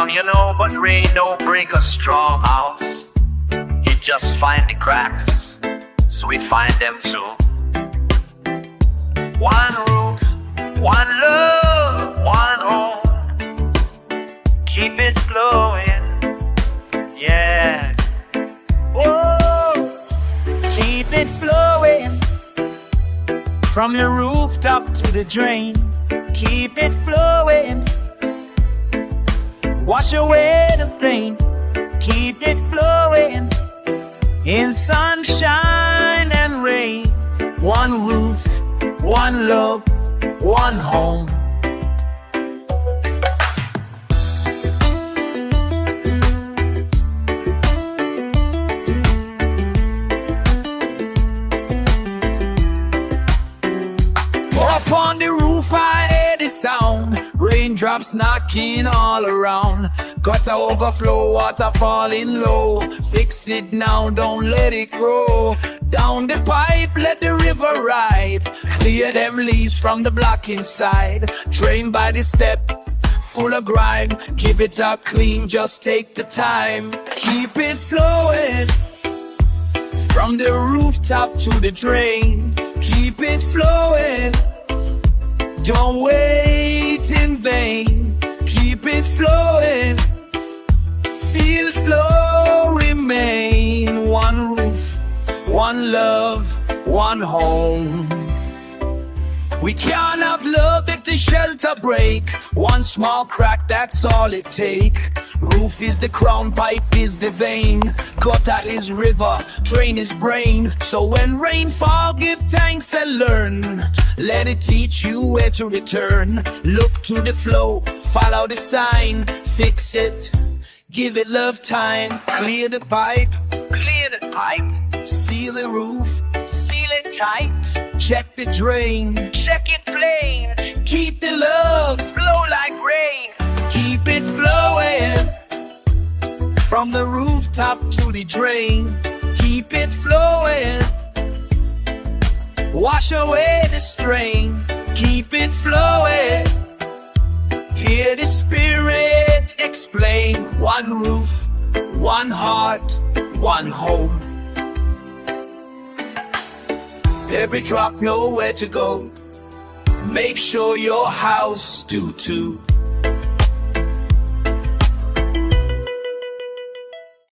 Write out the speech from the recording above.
strong, you know, but rain don't break a strong house. You just find the cracks, so we find them too. One roof, one love, one home. Keep it flowing, yeah. Whoa. Keep it flowing from the rooftop to the drain. Keep it flowing, wash away the pain. Keep it flowing in sunshine and rain. One roof, one love, one home. Up on the roof I hear the sound, raindrops knocking all around. Got to overflow, water falling low. Fix it now, don't let it grow. Down the pipe, let the river ride. Clear them leaves from the block inside. Drain by the step, full of grime. Keep it up clean, just take the time. Keep it flowing from the rooftop to the drain. Keep it flowing, don't wait in vain. Keep it flowing, feel flow remain. One roof, one love, one home. We can't have love if the shelter break. One small crack, that's all it take. Roof is the crown, pipe is the vein. Gutter is river, drain is brain. So when rain fall, give thanks and learn. Let it teach you where to return. Look to the flow, follow the sign. Fix it, give it love time. Clear the pipe, Clear the pipe, seal the roof, seal it tight. check the drain. Check it plain, Keep the love, flow like rain. keep it flowing from the rooftop to the drain. Keep it flowing, wash away the strain. Keep it flowing, hear the spirit explain. One roof, one heart, one home. Every drop know where to go. Make sure your house do too.